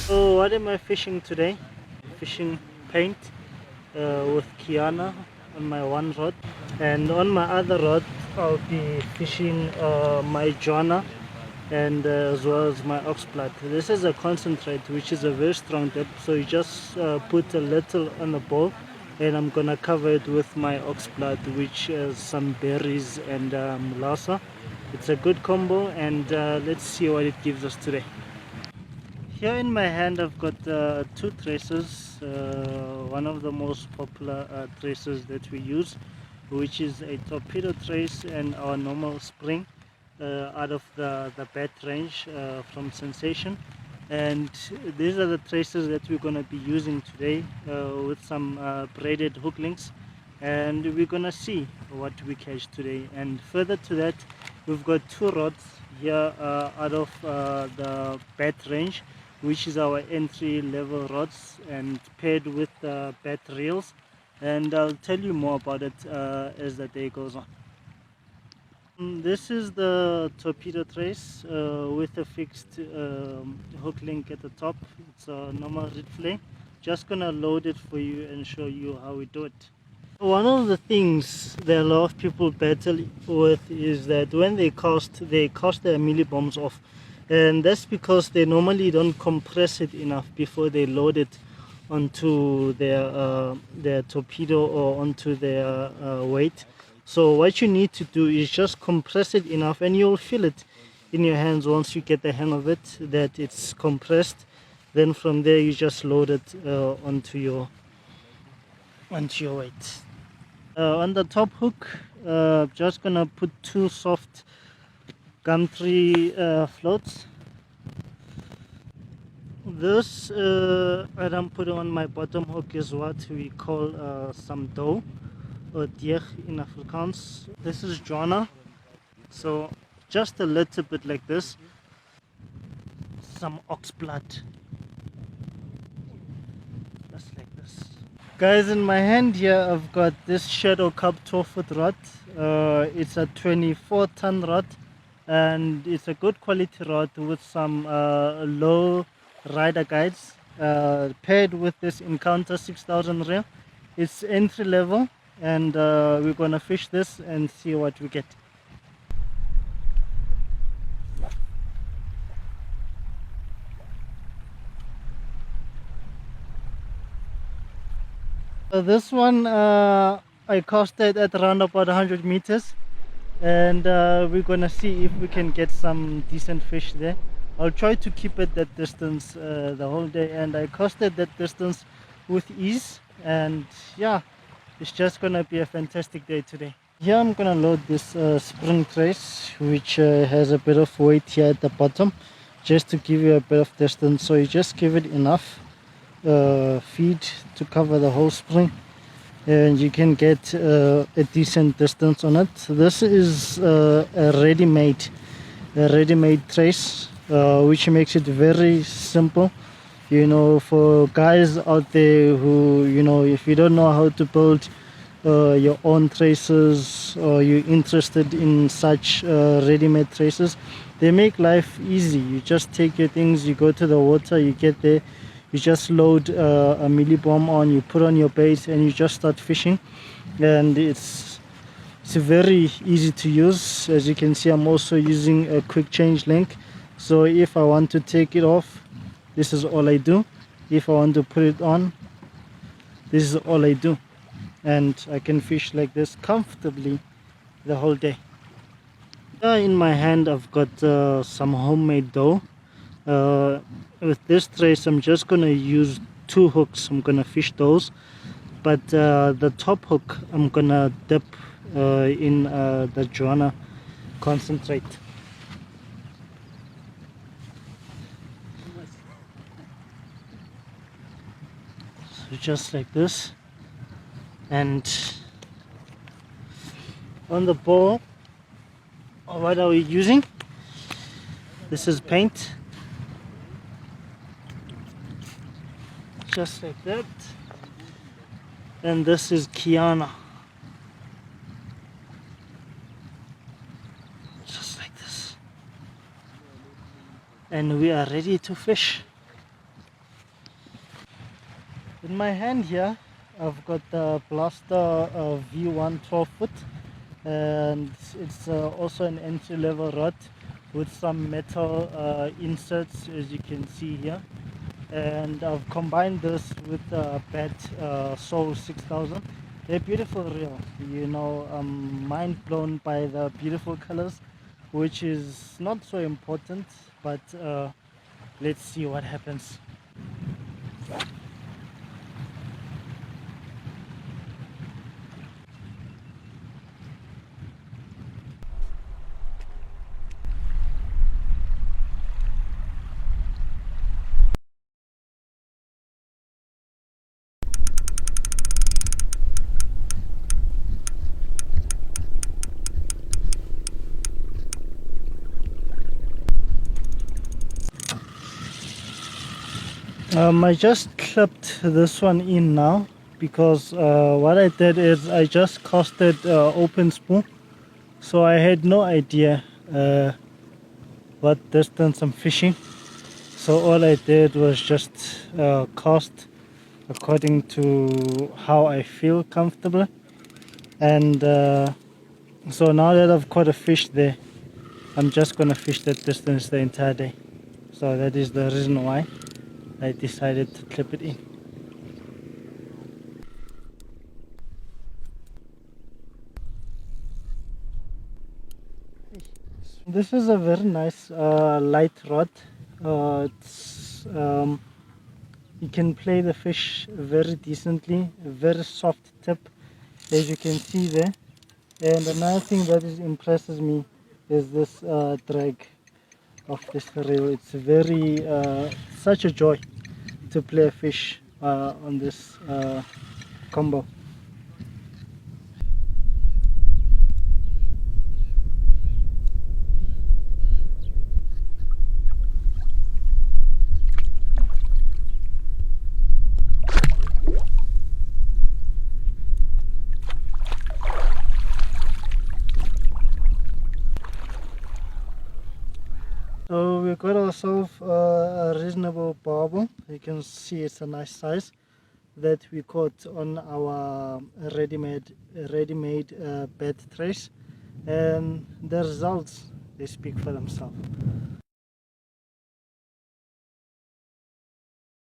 So what am I fishing today? Fishing paint with Kiana on my one rod, and on my other rod I'll be fishing my Jona and as well as my oxblood. This is a concentrate which is a very strong dip, so you just put a little on the bowl, and I'm gonna cover it with my oxblood, which is some berries and lassa. It's a good combo, and let's see what it gives us today. Here in my hand I've got two tracers, one of the most popular tracers that we use, which is a torpedo trace and our normal spring out of the bat range from Sensation. And these are the tracers that we're going to be using today with some braided hook links, and we're going to see what we catch today. And further to that, we've got two rods here out of the bat range, which is our entry level rods, and paired with the bat reels, and I'll tell you more about it as the day goes on. This is the torpedo trace with a fixed hook link at the top. It's a normal reed flay. Just gonna load it for you and show you how we do it. One of the things that a lot of people battle with is that when they cast their mealie bombs off, and that's because they normally don't compress it enough before they load it onto their torpedo or onto their weight. So what you need to do is just compress it enough, and you'll feel it in your hands once you get the hang of it, that it's compressed. Then from there you just load it onto your weight. On the top hook, just gonna put two soft gumtree floats. This I'm putting on my bottom hook is what we call some dough, or deeg in Afrikaans. This is Jona, so just a little bit like this. Some ox blood, just like this. Guys, in my hand here I've got this Shadow Cup 12-foot rod. It's a 24-ton rod, and it's a good quality rod with some low rider guides, paired with this Encounter 6000 reel. It's entry level, and we're gonna fish this and see what we get. This one I casted at around about 100 meters, and we're gonna see if we can get some decent fish there. I'll try to keep it that distance the whole day, and I casted that distance with ease, and yeah, it's just gonna be a fantastic day today. Here I'm gonna load this spring trace, which has a bit of weight here at the bottom, just to give you a bit of distance. So you just give it enough feed to cover the whole spring, and you can get a decent distance on it. This is a ready-made trace, which makes it very simple, you know, for guys out there who, you know, if you don't know how to build your own traces, or you're interested in such ready-made traces, they make life easy. You just take your things, you go to the water, you get there, you just load a mealie bomb on, you put on your bait, and you just start fishing. And it's very easy to use. As you can see, I'm also using a quick change link, so if I want to take it off, this is all I do. If I want to put it on, this is all I do, and I can fish like this comfortably the whole day. In my hand I've got some homemade dough. With this trace I'm just gonna use two hooks. I'm gonna fish those, but the top hook I'm gonna dip in the Jona concentrate. So just like this, and on the bowl, what are we using? This is paint, just like that, and this is Kiana, just like this, and we are ready to fish. In my hand here, I've got the Blaster V1 12-foot, and it's also an entry-level rod with some metal inserts, as you can see here. And I've combined this with the Bat Soul 6000. They're beautiful reel, you know. I'm mind blown by the beautiful colors, which is not so important, but let's see what happens. I just clipped this one in now because what I did is I just casted open spool, so I had no idea what distance I'm fishing. So all I did was just cast according to how I feel comfortable, and so now that I've caught a fish there, I'm just gonna fish that distance the entire day. So that is the reason why I decided to clip it in. This is a very nice light rod. You can play the fish very decently, a very soft tip, as you can see there. And another thing that impresses me is this drag of this reel. It's very such a joy to play a fish on this combo. So we got ourselves a reasonable barbel. You can see it's a nice size that we caught on our ready-made bed trays, and the results, they speak for themselves.